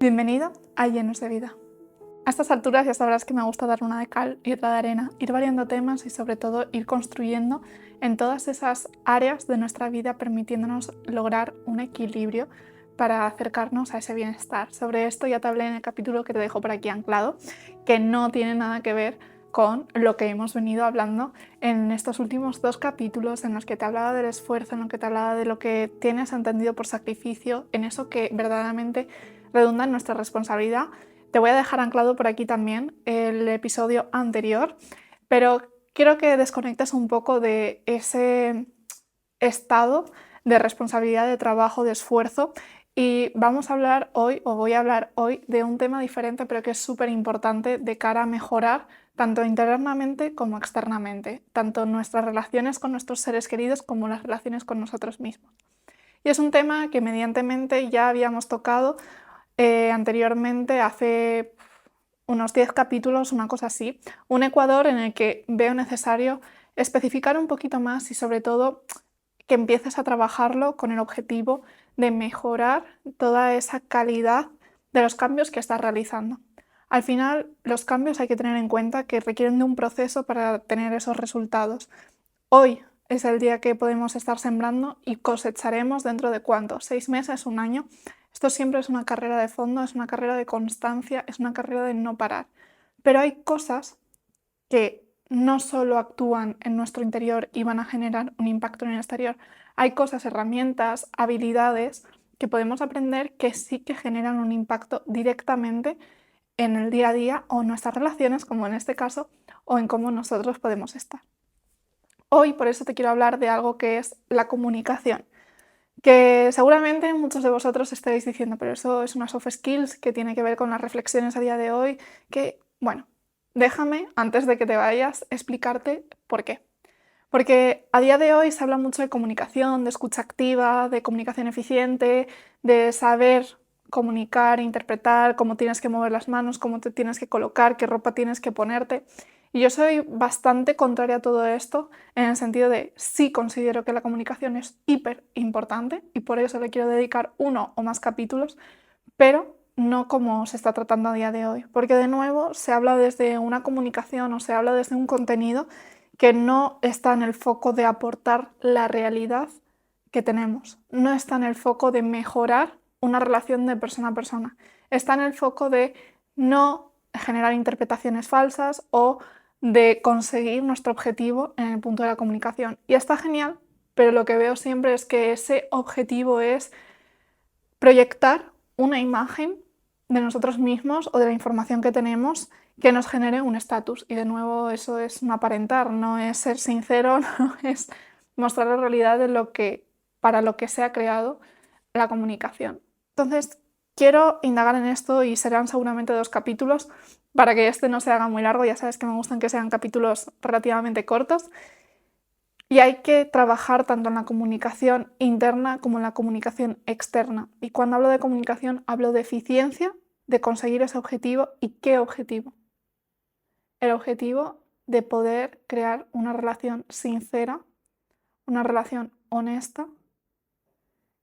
Bienvenido a Llenos de Vida. A estas alturas ya sabrás que me gusta dar una de cal y otra de arena, ir variando temas y sobre todo ir construyendo en todas esas áreas de nuestra vida, permitiéndonos lograr un equilibrio para acercarnos a ese bienestar. Sobre esto ya te hablé en el capítulo que te dejo por aquí anclado, que no tiene nada que ver con lo que hemos venido hablando en estos últimos 2 capítulos, en los que te hablaba del esfuerzo, en los que te hablaba de lo que tienes entendido por sacrificio, en eso que verdaderamente redunda en nuestra responsabilidad. Te voy a dejar anclado por aquí también el episodio anterior, pero quiero que desconectes un poco de ese estado de responsabilidad, de trabajo, de esfuerzo, y vamos a hablar hoy, o voy a hablar hoy, de un tema diferente, pero que es súper importante de cara a mejorar tanto internamente como externamente, tanto nuestras relaciones con nuestros seres queridos como las relaciones con nosotros mismos. Y es un tema que mediantemente ya habíamos tocado anteriormente, hace unos 10 capítulos, una cosa así, un ecuador en el que veo necesario especificar un poquito más y sobre todo que empieces a trabajarlo con el objetivo de mejorar toda esa calidad de los cambios que estás realizando. Al final, los cambios hay que tener en cuenta que requieren de un proceso para tener esos resultados. Hoy es el día que podemos estar sembrando y cosecharemos dentro de ¿cuánto? 6 meses, un año. Esto siempre es una carrera de fondo, es una carrera de constancia, es una carrera de no parar. Pero hay cosas que no solo actúan en nuestro interior y van a generar un impacto en el exterior. Hay cosas, herramientas, habilidades que podemos aprender que sí que generan un impacto directamente en el día a día o en nuestras relaciones, como en este caso, o en cómo nosotros podemos estar. Hoy por eso te quiero hablar de algo que es la comunicación, que seguramente muchos de vosotros estaréis diciendo, pero eso es una soft skills que tiene que ver con las reflexiones a día de hoy, que, bueno, déjame, antes de que te vayas, explicarte por qué. Porque a día de hoy se habla mucho de comunicación, de escucha activa, de comunicación eficiente, de saber comunicar, interpretar, cómo tienes que mover las manos, cómo te tienes que colocar, qué ropa tienes que ponerte. Y yo soy bastante contraria a todo esto, en el sentido de sí considero que la comunicación es hiper importante y por eso le quiero dedicar uno o más capítulos, pero no como se está tratando a día de hoy. Porque de nuevo se habla desde una comunicación o se habla desde un contenido que no está en el foco de aportar la realidad que tenemos, no está en el foco de mejorar una relación de persona a persona, está en el foco de no generar interpretaciones falsas o de conseguir nuestro objetivo en el punto de la comunicación. Y está genial, pero lo que veo siempre es que ese objetivo es proyectar una imagen de nosotros mismos o de la información que tenemos que nos genere un estatus. Y de nuevo eso es no aparentar, no es ser sincero, no es mostrar la realidad de lo que, para lo que se ha creado la comunicación. Entonces, quiero indagar en esto y serán seguramente 2 capítulos para que este no se haga muy largo. Ya sabes que me gustan que sean capítulos relativamente cortos. Y hay que trabajar tanto en la comunicación interna como en la comunicación externa. Y cuando hablo de comunicación, hablo de eficiencia, de conseguir ese objetivo. ¿Y qué objetivo? El objetivo de poder crear una relación sincera, una relación honesta,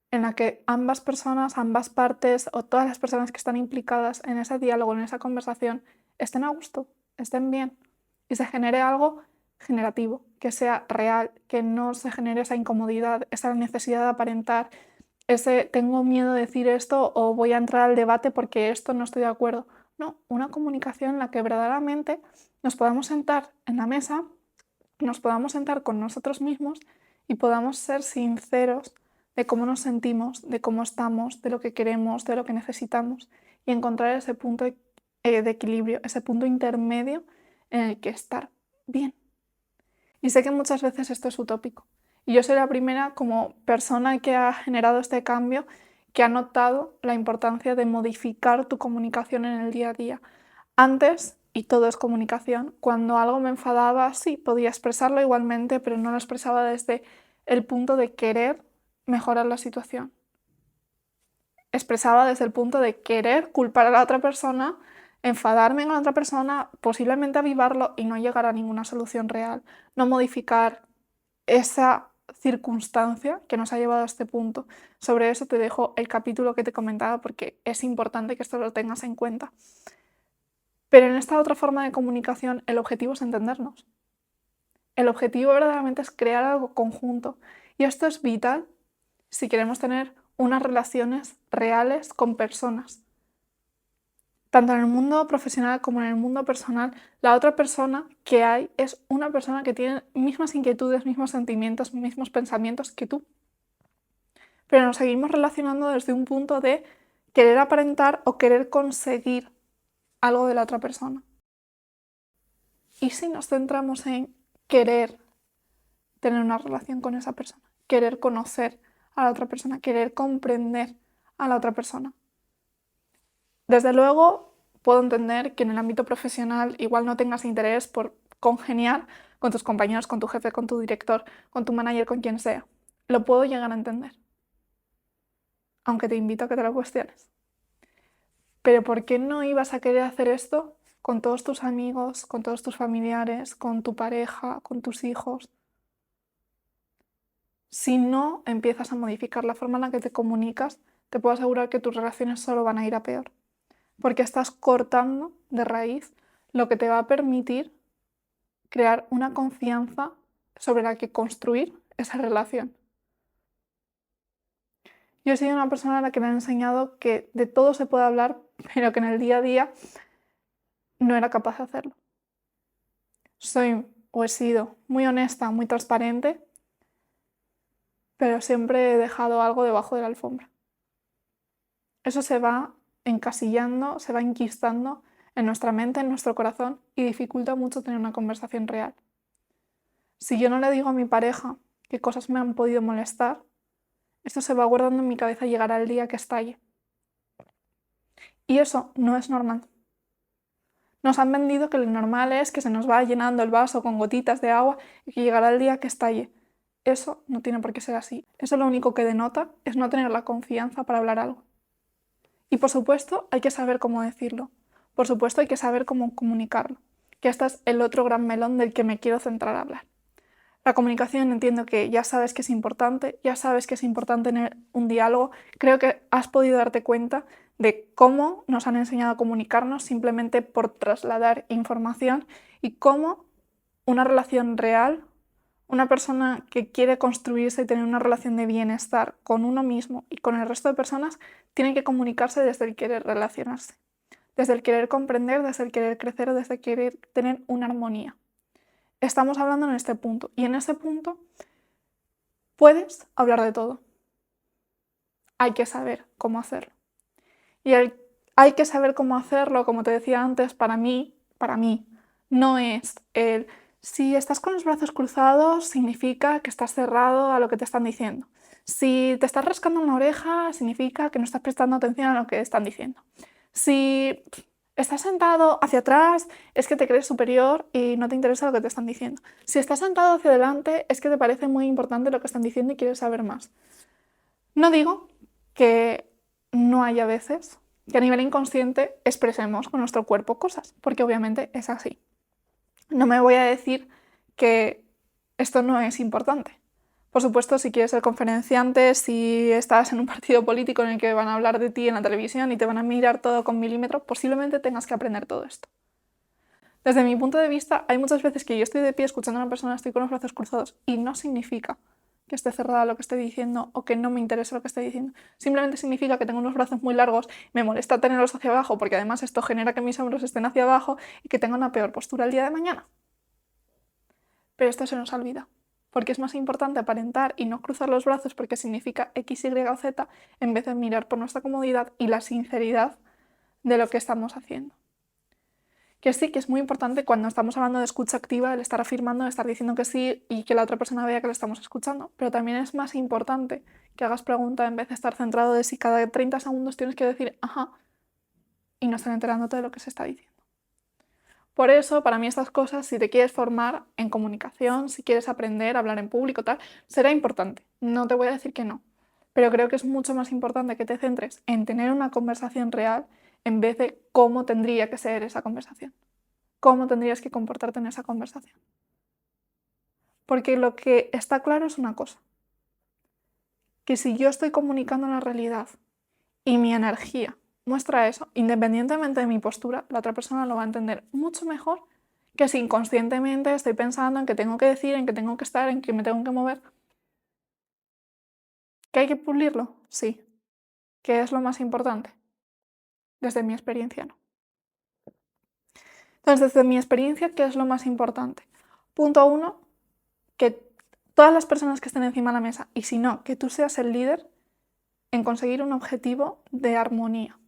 en la que ambas personas, ambas partes o todas las personas que están implicadas en ese diálogo, en esa conversación, estén a gusto, estén bien y se genere algo generativo, que sea real, que no se genere esa incomodidad, esa necesidad de aparentar, ese tengo miedo de decir esto o voy a entrar al debate porque esto no estoy de acuerdo. No, una comunicación en la que verdaderamente nos podamos sentar en la mesa, nos podamos sentar con nosotros mismos y podamos ser sinceros de cómo nos sentimos, de cómo estamos, de lo que queremos, de lo que necesitamos y encontrar ese punto de equilibrio, ese punto intermedio en el que estar bien. Y sé que muchas veces esto es utópico. Y yo soy la primera como persona que ha generado este cambio, que ha notado la importancia de modificar tu comunicación en el día a día. Antes, y todo es comunicación, cuando algo me enfadaba, sí, podía expresarlo igualmente, pero no lo expresaba desde el punto de querer mejorar la situación. Expresaba desde el punto de querer culpar a la otra persona, enfadarme con la otra persona, posiblemente avivarlo y no llegar a ninguna solución real. No modificar esa circunstancia que nos ha llevado a este punto. Sobre eso te dejo el capítulo que te comentaba porque es importante que esto lo tengas en cuenta. Pero en esta otra forma de comunicación el objetivo es entendernos. El objetivo verdaderamente es crear algo conjunto. Y esto es vital si queremos tener unas relaciones reales con personas. Tanto en el mundo profesional como en el mundo personal, la otra persona que hay es una persona que tiene mismas inquietudes, mismos sentimientos, mismos pensamientos que tú. Pero nos seguimos relacionando desde un punto de querer aparentar o querer conseguir algo de la otra persona. ¿Y si nos centramos en querer tener una relación con esa persona, querer conocer a la otra persona, querer comprender a la otra persona? Desde luego, puedo entender que en el ámbito profesional igual no tengas interés por congeniar con tus compañeros, con tu jefe, con tu director, con tu manager, con quien sea. Lo puedo llegar a entender, aunque te invito a que te lo cuestiones. Pero ¿por qué no ibas a querer hacer esto con todos tus amigos, con todos tus familiares, con tu pareja, con tus hijos? Si no empiezas a modificar la forma en la que te comunicas, te puedo asegurar que tus relaciones solo van a ir a peor, porque estás cortando de raíz lo que te va a permitir crear una confianza sobre la que construir esa relación. Yo he sido una persona a la que me han enseñado que de todo se puede hablar, pero que en el día a día no era capaz de hacerlo. Soy o he sido muy honesta, muy transparente, pero siempre he dejado algo debajo de la alfombra. Eso se va encasillando, se va enquistando en nuestra mente, en nuestro corazón y dificulta mucho tener una conversación real. Si yo no le digo a mi pareja qué cosas me han podido molestar, esto se va guardando en mi cabeza y llegará el día que estalle. Y eso no es normal. Nos han vendido que lo normal es que se nos va llenando el vaso con gotitas de agua y que llegará el día que estalle. Eso no tiene por qué ser así. Eso lo único que denota es no tener la confianza para hablar algo. Y por supuesto hay que saber cómo decirlo. Por supuesto hay que saber cómo comunicarlo. Que este es el otro gran melón del que me quiero centrar a hablar. La comunicación entiendo que ya sabes que es importante, ya sabes que es importante tener un diálogo. Creo que has podido darte cuenta de cómo nos han enseñado a comunicarnos simplemente por trasladar información y cómo una relación real, una persona que quiere construirse y tener una relación de bienestar con uno mismo y con el resto de personas, tiene que comunicarse desde el querer relacionarse, desde el querer comprender, desde el querer crecer, desde el querer tener una armonía. Estamos hablando en este punto y en ese punto puedes hablar de todo. Hay que saber cómo hacerlo. Y hay que saber cómo hacerlo, como te decía antes, para mí, no es el si estás con los brazos cruzados significa que estás cerrado a lo que te están diciendo. Si te estás rascando una oreja significa que no estás prestando atención a lo que están diciendo. Si estás sentado hacia atrás, es que te crees superior y no te interesa lo que te están diciendo. Si estás sentado hacia adelante, es que te parece muy importante lo que están diciendo y quieres saber más. No digo que no haya veces que a nivel inconsciente expresemos con nuestro cuerpo cosas, porque obviamente es así. No me voy a decir que esto no es importante. Por supuesto, si quieres ser conferenciante, si estás en un partido político en el que van a hablar de ti en la televisión y te van a mirar todo con milímetros, posiblemente tengas que aprender todo esto. Desde mi punto de vista, hay muchas veces que yo estoy de pie escuchando a una persona, estoy con los brazos cruzados y no significa que esté cerrada a lo que esté diciendo o que no me interese lo que esté diciendo. Simplemente significa que tengo unos brazos muy largos, me molesta tenerlos hacia abajo porque además esto genera que mis hombros estén hacia abajo y que tenga una peor postura el día de mañana. Pero esto se nos olvida, porque es más importante aparentar y no cruzar los brazos porque significa X, Y o Z, en vez de mirar por nuestra comodidad y la sinceridad de lo que estamos haciendo. Que sí, que es muy importante cuando estamos hablando de escucha activa, el estar afirmando, el estar diciendo que sí y que la otra persona vea que le estamos escuchando, pero también es más importante que hagas pregunta en vez de estar centrado de si cada 30 segundos tienes que decir ajá y no estar enterándote de lo que se está diciendo. Por eso, para mí estas cosas, si te quieres formar en comunicación, si quieres aprender a hablar en público, tal, será importante. No te voy a decir que no, pero creo que es mucho más importante que te centres en tener una conversación real en vez de cómo tendría que ser esa conversación, cómo tendrías que comportarte en esa conversación. Porque lo que está claro es una cosa, que si yo estoy comunicando la realidad y mi energía muestra eso, independientemente de mi postura, la otra persona lo va a entender mucho mejor que si inconscientemente estoy pensando en qué tengo que decir, en qué tengo que estar, en qué me tengo que mover. ¿Que hay que pulirlo? Sí. ¿Qué es lo más importante? Desde mi experiencia, no. Entonces, desde mi experiencia, ¿qué es lo más importante? Punto uno, que todas las personas que estén encima de la mesa, y si no, que tú seas el líder en conseguir un objetivo de armonía,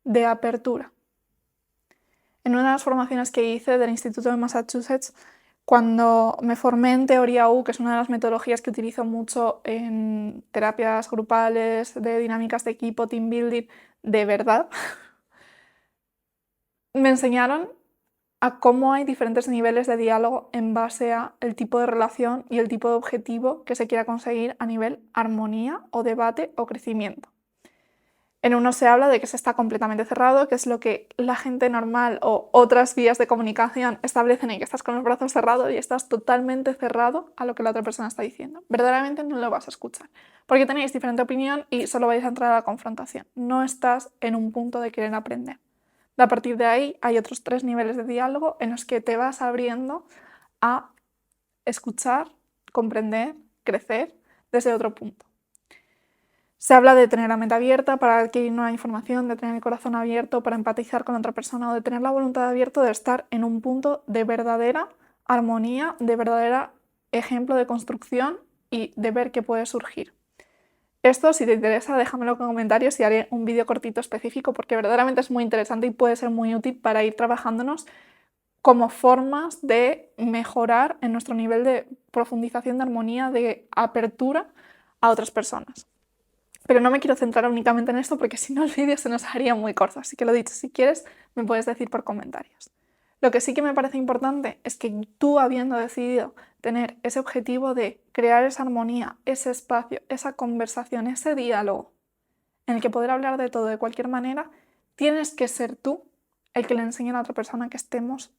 de apertura. En una de las formaciones que hice del Instituto de Massachusetts, cuando me formé en teoría U, que es una de las metodologías que utilizo mucho en terapias grupales, de dinámicas de equipo, team building, de verdad, me enseñaron a cómo hay diferentes niveles de diálogo en base a el tipo de relación y el tipo de objetivo que se quiera conseguir a nivel armonía o debate o crecimiento. En uno se habla de que se está completamente cerrado, que es lo que la gente normal o otras vías de comunicación establecen en que estás con los brazos cerrados y estás totalmente cerrado a lo que la otra persona está diciendo. Verdaderamente no lo vas a escuchar, porque tenéis diferente opinión y solo vais a entrar a la confrontación. No estás en un punto de querer aprender. A partir de ahí hay otros 3 niveles de diálogo en los que te vas abriendo a escuchar, comprender, crecer desde otro punto. Se habla de tener la mente abierta para adquirir nueva información, de tener el corazón abierto para empatizar con otra persona o de tener la voluntad abierta de estar en un punto de verdadera armonía, de verdadera ejemplo de construcción y de ver qué puede surgir. Esto, si te interesa, déjamelo en comentarios y haré un vídeo cortito específico porque verdaderamente es muy interesante y puede ser muy útil para ir trabajándonos como formas de mejorar en nuestro nivel de profundización de armonía, de apertura a otras personas. Pero no me quiero centrar únicamente en esto porque si no el vídeo se nos haría muy corto, así que lo dicho, si quieres me puedes decir por comentarios. Lo que sí que me parece importante es que tú, habiendo decidido tener ese objetivo de crear esa armonía, ese espacio, esa conversación, ese diálogo en el que poder hablar de todo de cualquier manera, tienes que ser tú el que le enseñe a la otra persona que estamos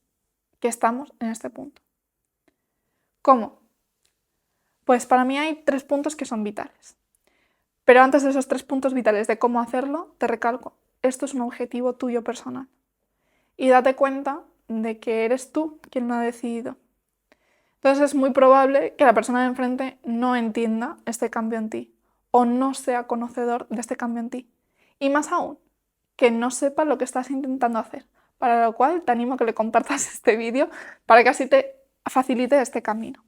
en este punto. ¿Cómo? Pues para mí hay 3 puntos que son vitales. Pero antes de esos 3 puntos vitales de cómo hacerlo, te recalco, esto es un objetivo tuyo personal. Y date cuenta de que eres tú quien lo ha decidido. Entonces es muy probable que la persona de enfrente no entienda este cambio en ti o no sea conocedor de este cambio en ti. Y más aún, que no sepa lo que estás intentando hacer. Para lo cual te animo a que le compartas este vídeo para que así te facilite este camino.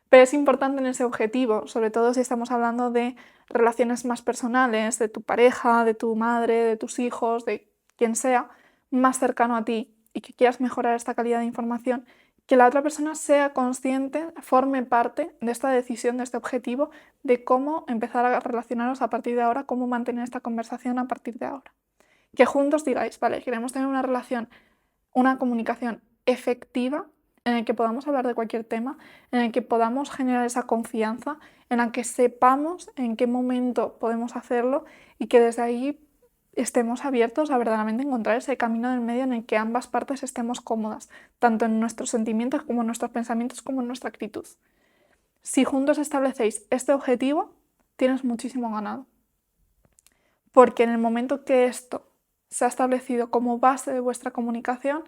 Pero es importante en ese objetivo, sobre todo si estamos hablando de relaciones más personales, de tu pareja, de tu madre, de tus hijos, de quien sea más cercano a ti y que quieras mejorar esta calidad de información, que la otra persona sea consciente, forme parte de esta decisión, de este objetivo, de cómo empezar a relacionaros a partir de ahora, cómo mantener esta conversación a partir de ahora. Que juntos digáis, vale, queremos tener una relación, una comunicación efectiva en el que podamos hablar de cualquier tema, en el que podamos generar esa confianza, en la que sepamos en qué momento podemos hacerlo y que desde ahí estemos abiertos a verdaderamente encontrar ese camino del medio en el que ambas partes estemos cómodas, tanto en nuestros sentimientos como en nuestros pensamientos como en nuestra actitud. Si juntos establecéis este objetivo, tienes muchísimo ganado. Porque en el momento que esto se ha establecido como base de vuestra comunicación,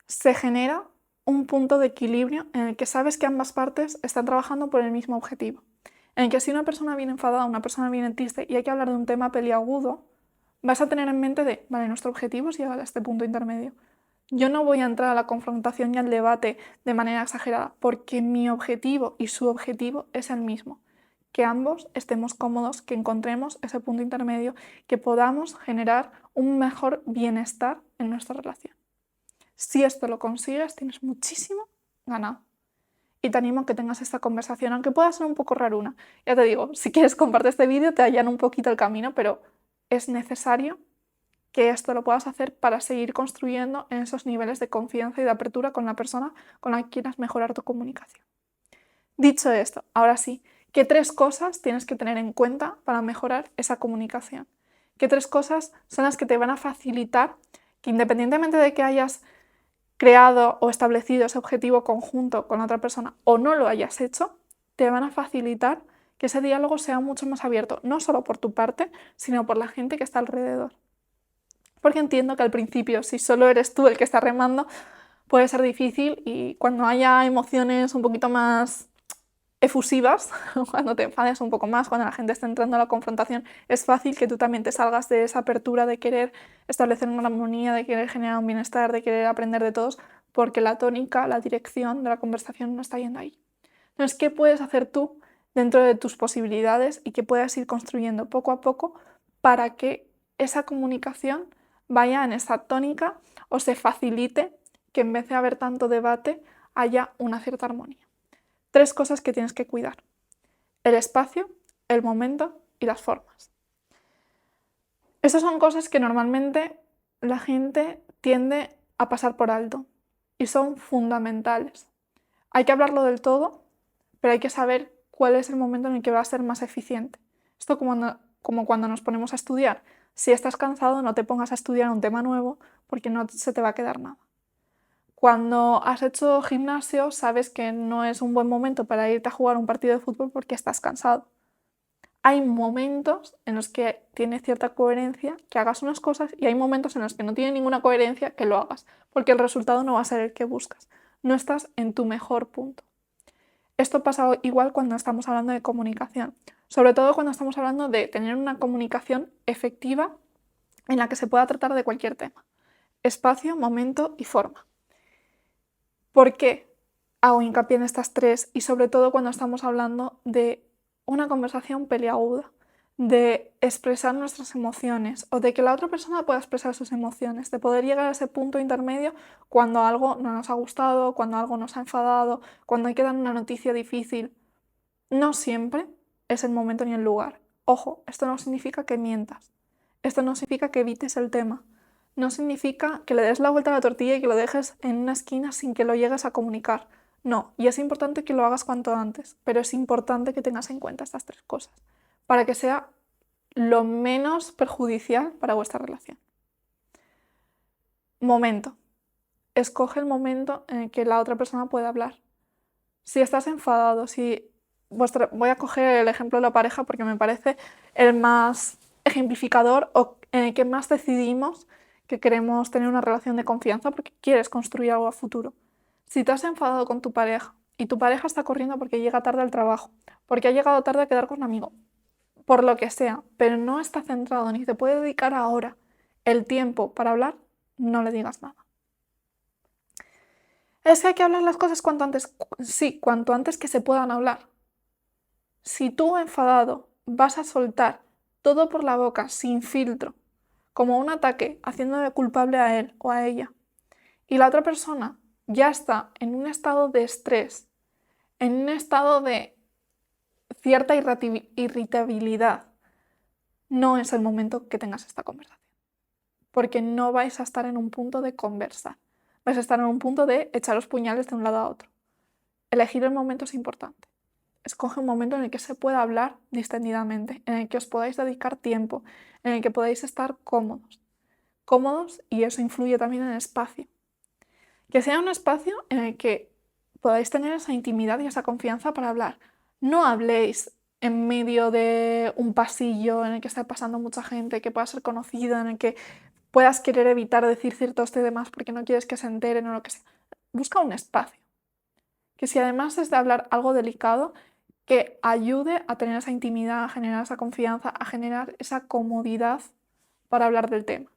se genera un punto de equilibrio en el que sabes que ambas partes están trabajando por el mismo objetivo. En el que si una persona viene enfadada, una persona viene triste y hay que hablar de un tema peliagudo, vas a tener en mente de, vale, nuestro objetivo es llegar a este punto intermedio. Yo no voy a entrar a la confrontación y al debate de manera exagerada, porque mi objetivo y su objetivo es el mismo. Que ambos estemos cómodos, que encontremos ese punto intermedio, que podamos generar un mejor bienestar en nuestra relación. Si esto lo consigues, tienes muchísimo ganado. Y te animo a que tengas esta conversación, aunque pueda ser un poco raruna. Ya te digo, si quieres comparte este vídeo, te allana un poquito el camino, pero es necesario que esto lo puedas hacer para seguir construyendo en esos niveles de confianza y de apertura con la persona con la que quieras mejorar tu comunicación. Dicho esto, ahora sí, ¿qué 3 cosas tienes que tener en cuenta para mejorar esa comunicación? ¿Qué 3 cosas son las que te van a facilitar que independientemente de que hayas creado o establecido ese objetivo conjunto con la otra persona o no lo hayas hecho, te van a facilitar que ese diálogo sea mucho más abierto, no solo por tu parte, sino por la gente que está alrededor. Porque entiendo que al principio, si solo eres tú el que está remando, puede ser difícil y cuando haya emociones un poquito más efusivas, cuando te enfades un poco más, cuando la gente está entrando a la confrontación, es fácil que tú también te salgas de esa apertura de querer establecer una armonía, de querer generar un bienestar, de querer aprender de todos, porque la tónica, la dirección de la conversación no está yendo ahí. Entonces, ¿qué puedes hacer tú dentro de tus posibilidades y que puedas ir construyendo poco a poco para que esa comunicación vaya en esa tónica o se facilite que en vez de haber tanto debate haya una cierta armonía? 3 cosas que tienes que cuidar: el espacio, el momento y las formas. Estas son cosas que normalmente la gente tiende a pasar por alto y son fundamentales. Hay que hablarlo del todo, pero hay que saber cuál es el momento en el que va a ser más eficiente. Esto como cuando nos ponemos a estudiar. Si estás cansado, no te pongas a estudiar un tema nuevo porque no se te va a quedar nada. Cuando has hecho gimnasio, sabes que no es un buen momento para irte a jugar un partido de fútbol porque estás cansado. Hay momentos en los que tiene cierta coherencia que hagas unas cosas y hay momentos en los que no tiene ninguna coherencia que lo hagas, porque el resultado no va a ser el que buscas. No estás en tu mejor punto. Esto pasa igual cuando estamos hablando de comunicación, sobre todo cuando estamos hablando de tener una comunicación efectiva en la que se pueda tratar de cualquier tema. Espacio, momento y forma. ¿Por qué hago hincapié en estas 3? Y sobre todo cuando estamos hablando de una conversación peliaguda, de expresar nuestras emociones o de que la otra persona pueda expresar sus emociones, de poder llegar a ese punto intermedio cuando algo no nos ha gustado, cuando algo nos ha enfadado, cuando hay que dar una noticia difícil. No siempre es el momento ni el lugar. Ojo, esto no significa que mientas, esto no significa que evites el tema. No significa que le des la vuelta a la tortilla y que lo dejes en una esquina sin que lo llegues a comunicar. No, y es importante que lo hagas cuanto antes, pero es importante que tengas en cuenta estas 3 cosas para que sea lo menos perjudicial para vuestra relación. Momento. Escoge el momento en el que la otra persona pueda hablar. Si estás enfadado, voy a coger el ejemplo de la pareja porque me parece el más ejemplificador o en el que más decidimos que queremos tener una relación de confianza porque quieres construir algo a futuro. Si te has enfadado con tu pareja y tu pareja está corriendo porque llega tarde al trabajo, porque ha llegado tarde a quedar con un amigo, por lo que sea, pero no está centrado ni te puede dedicar ahora el tiempo para hablar, no le digas nada. Es que hay que hablar las cosas cuanto antes. Sí, cuanto antes que se puedan hablar. Si tú enfadado vas a soltar todo por la boca sin filtro, como un ataque, haciéndole culpable a él o a ella, y la otra persona ya está en un estado de estrés, en un estado de cierta irritabilidad, no es el momento que tengas esta conversación. Porque no vais a estar en un punto de conversar. Vais a estar en un punto de echaros puñales de un lado a otro. Elegir el momento es importante. Escoge un momento en el que se pueda hablar distendidamente, en el que os podáis dedicar tiempo, en el que podáis estar cómodos. Cómodos, y eso influye también en el espacio. Que sea un espacio en el que podáis tener esa intimidad y esa confianza para hablar. No habléis en medio de un pasillo en el que está pasando mucha gente, que pueda ser conocido, en el que puedas querer evitar decir ciertos temas porque no quieres que se enteren o lo que sea. Busca un espacio. Que si además es de hablar algo delicado, que ayude a tener esa intimidad, a generar esa confianza, a generar esa comodidad para hablar del tema.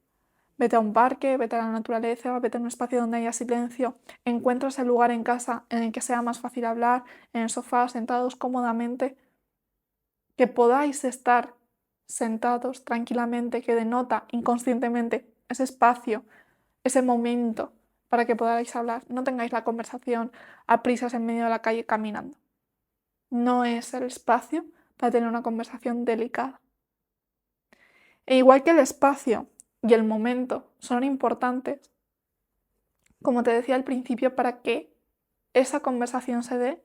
Vete a un parque, vete a la naturaleza, vete a un espacio donde haya silencio, encuentra ese lugar en casa en el que sea más fácil hablar, en el sofá, sentados cómodamente, que podáis estar sentados tranquilamente, que denota inconscientemente ese espacio, ese momento para que podáis hablar. No tengáis la conversación a prisas en medio de la calle caminando. No es el espacio para tener una conversación delicada. E igual que el espacio y el momento son importantes, como te decía al principio, para que esa conversación se dé,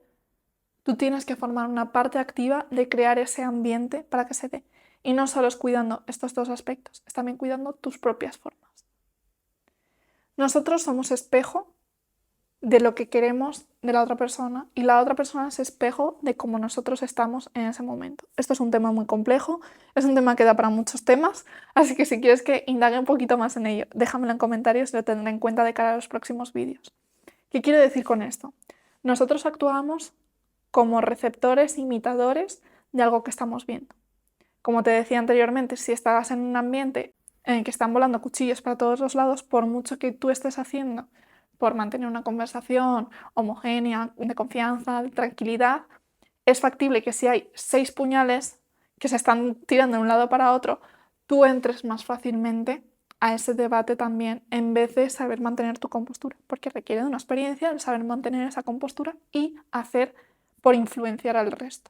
tú tienes que formar una parte activa de crear ese ambiente para que se dé. Y no solo es cuidando estos 2 aspectos, es también cuidando tus propias formas. Nosotros somos espejo de lo que queremos de la otra persona y la otra persona es espejo de cómo nosotros estamos en ese momento. Esto es un tema muy complejo, es un tema que da para muchos temas, así que si quieres que indague un poquito más en ello, déjamelo en comentarios y lo tendré en cuenta de cara a los próximos vídeos. ¿Qué quiero decir con esto? Nosotros actuamos como receptores imitadores de algo que estamos viendo. Como te decía anteriormente, si estás en un ambiente en el que están volando cuchillos para todos los lados, por mucho que tú estés haciendo por mantener una conversación homogénea, de confianza, de tranquilidad, es factible que si hay 6 puñales que se están tirando de un lado para otro, tú entres más fácilmente a ese debate también, en vez de saber mantener tu compostura, porque requiere de una experiencia el saber mantener esa compostura y hacer por influenciar al resto.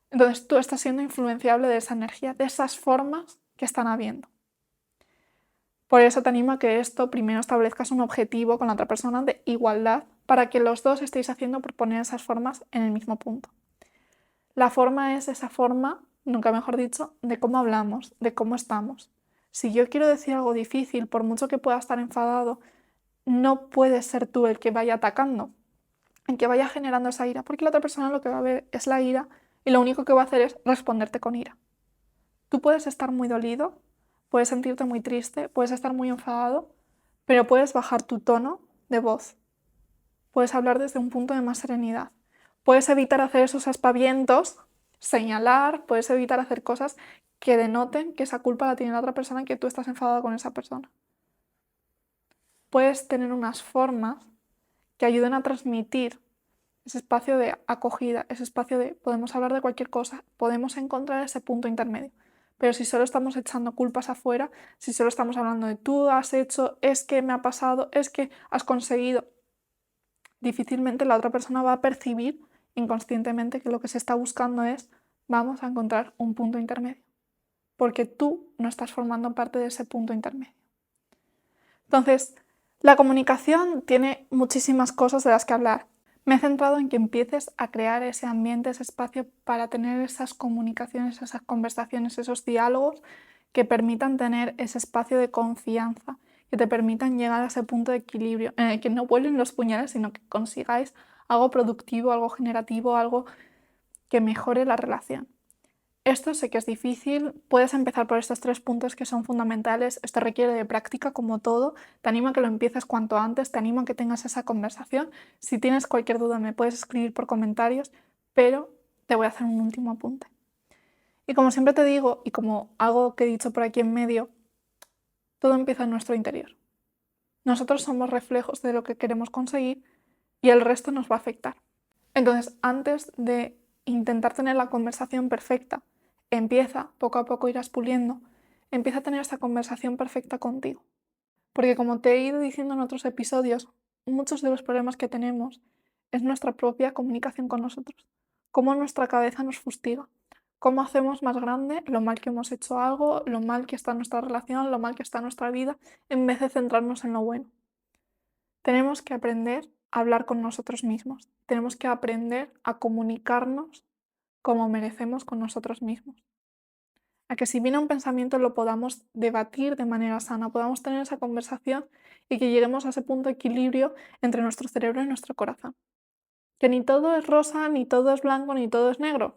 Entonces tú estás siendo influenciable de esa energía, de esas formas que están habiendo. Por eso te animo a que esto primero establezcas un objetivo con la otra persona de igualdad para que los dos estéis haciendo por poner esas formas en el mismo punto. La forma es esa forma, nunca mejor dicho, de cómo hablamos, de cómo estamos. Si yo quiero decir algo difícil, por mucho que pueda estar enfadado, no puedes ser tú el que vaya atacando, el que vaya generando esa ira, porque la otra persona lo que va a ver es la ira y lo único que va a hacer es responderte con ira. Tú puedes estar muy dolido, puedes sentirte muy triste, puedes estar muy enfadado, pero puedes bajar tu tono de voz. Puedes hablar desde un punto de más serenidad. Puedes evitar hacer esos aspavientos, señalar, puedes evitar hacer cosas que denoten que esa culpa la tiene la otra persona y que tú estás enfadado con esa persona. Puedes tener unas formas que ayuden a transmitir ese espacio de acogida, ese espacio de podemos hablar de cualquier cosa, podemos encontrar ese punto intermedio. Pero si solo estamos echando culpas afuera, si solo estamos hablando de tú has hecho, es que me ha pasado, es que has conseguido, difícilmente la otra persona va a percibir inconscientemente que lo que se está buscando es vamos a encontrar un punto intermedio, porque tú no estás formando parte de ese punto intermedio. Entonces, la comunicación tiene muchísimas cosas de las que hablar. Me he centrado en que empieces a crear ese ambiente, ese espacio para tener esas comunicaciones, esas conversaciones, esos diálogos que permitan tener ese espacio de confianza, que te permitan llegar a ese punto de equilibrio en el que no vuelen los puñales, sino que consigáis algo productivo, algo generativo, algo que mejore la relación. Esto sé que es difícil, puedes empezar por estos 3 puntos que son fundamentales, esto requiere de práctica como todo, te animo a que lo empieces cuanto antes, te animo a que tengas esa conversación, si tienes cualquier duda me puedes escribir por comentarios, pero te voy a hacer un último apunte. Y como siempre te digo, y como algo que he dicho por aquí en medio, todo empieza en nuestro interior. Nosotros somos reflejos de lo que queremos conseguir y el resto nos va a afectar. Entonces, antes de intentar tener la conversación perfecta, empieza, poco a poco irás puliendo, empieza a tener esa conversación perfecta contigo. Porque como te he ido diciendo en otros episodios, muchos de los problemas que tenemos es nuestra propia comunicación con nosotros, cómo nuestra cabeza nos fustiga, cómo hacemos más grande lo mal que hemos hecho algo, lo mal que está nuestra relación, lo mal que está nuestra vida, en vez de centrarnos en lo bueno. Tenemos que aprender a hablar con nosotros mismos. Tenemos que aprender a comunicarnos como merecemos con nosotros mismos. A que si viene un pensamiento lo podamos debatir de manera sana, podamos tener esa conversación y que lleguemos a ese punto de equilibrio entre nuestro cerebro y nuestro corazón. Que ni todo es rosa, ni todo es blanco, ni todo es negro.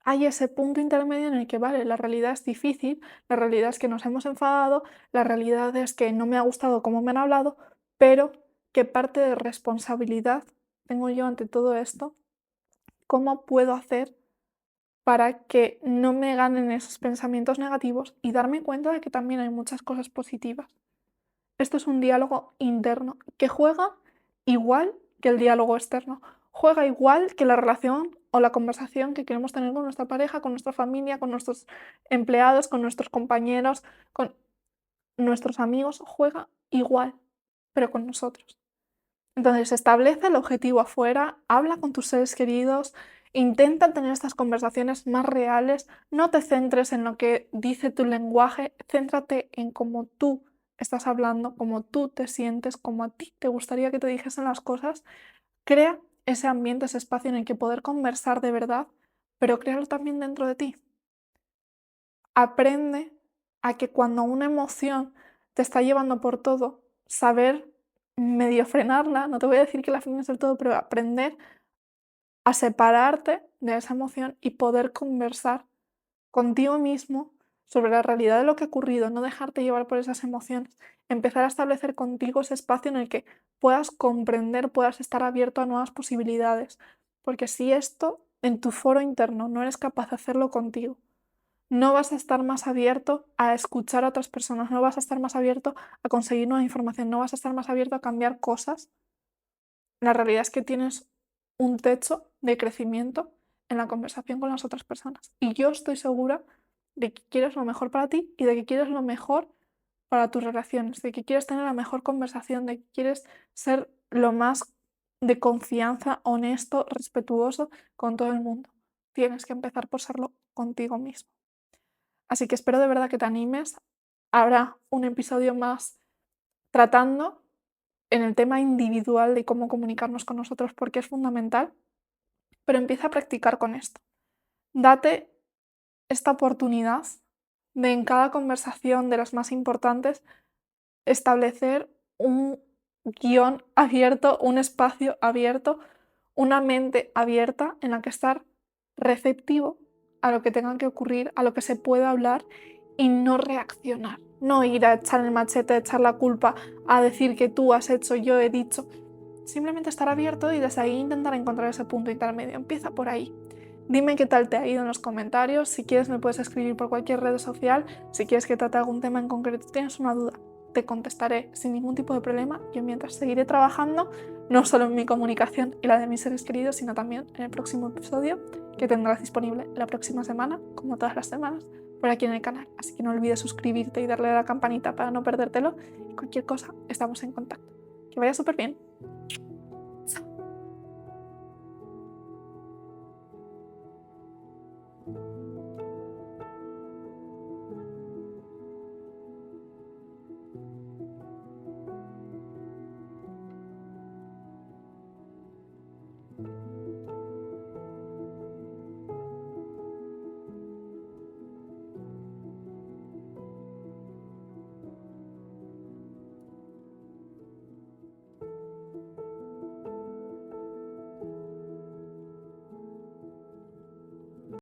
Hay ese punto intermedio en el que, vale, la realidad es difícil, la realidad es que nos hemos enfadado, la realidad es que no me ha gustado cómo me han hablado, pero ¿qué parte de responsabilidad tengo yo ante todo esto? ¿Cómo puedo hacer para que no me ganen esos pensamientos negativos y darme cuenta de que también hay muchas cosas positivas? Esto es un diálogo interno que juega igual que el diálogo externo, juega igual que la relación o la conversación que queremos tener con nuestra pareja, con nuestra familia, con nuestros empleados, con nuestros compañeros, con nuestros amigos, juega igual, pero con nosotros. Entonces, establece el objetivo afuera, habla con tus seres queridos, intenta tener estas conversaciones más reales, no te centres en lo que dice tu lenguaje, céntrate en cómo tú estás hablando, cómo tú te sientes, cómo a ti te gustaría que te dijesen las cosas. Crea ese ambiente, ese espacio en el que poder conversar de verdad, pero créalo también dentro de ti. Aprende a que cuando una emoción te está llevando por todo, saber medio frenarla, no te voy a decir que la frenes del todo, pero aprender a separarte de esa emoción y poder conversar contigo mismo sobre la realidad de lo que ha ocurrido, no dejarte llevar por esas emociones, empezar a establecer contigo ese espacio en el que puedas comprender, puedas estar abierto a nuevas posibilidades, porque si esto en tu foro interno no eres capaz de hacerlo contigo, no vas a estar más abierto a escuchar a otras personas, no vas a estar más abierto a conseguir nueva información, no vas a estar más abierto a cambiar cosas. La realidad es que tienes un techo de crecimiento en la conversación con las otras personas. Y yo estoy segura de que quieres lo mejor para ti y de que quieres lo mejor para tus relaciones, de que quieres tener la mejor conversación, de que quieres ser lo más de confianza, honesto, respetuoso con todo el mundo. Tienes que empezar por serlo contigo mismo. Así que espero de verdad que te animes. Habrá un episodio más tratando en el tema individual de cómo comunicarnos con nosotros porque es fundamental, pero empieza a practicar con esto. Date esta oportunidad de en cada conversación de las más importantes establecer un guión abierto, un espacio abierto, una mente abierta en la que estar receptivo a lo que tenga que ocurrir, a lo que se pueda hablar y no reaccionar. No ir a echar el machete, a echar la culpa, a decir que tú has hecho, yo he dicho. Simplemente estar abierto y desde ahí intentar encontrar ese punto intermedio. Empieza por ahí. Dime qué tal te ha ido en los comentarios. Si quieres me puedes escribir por cualquier red social. Si quieres que trate algún tema en concreto, tienes una duda, te contestaré sin ningún tipo de problema. Yo mientras seguiré trabajando no solo en mi comunicación y la de mis seres queridos, sino también en el próximo episodio que tendrás disponible la próxima semana, como todas las semanas, por aquí en el canal. Así que no olvides suscribirte y darle a la campanita para no perdértelo. Y cualquier cosa, estamos en contacto. Que vaya súper bien.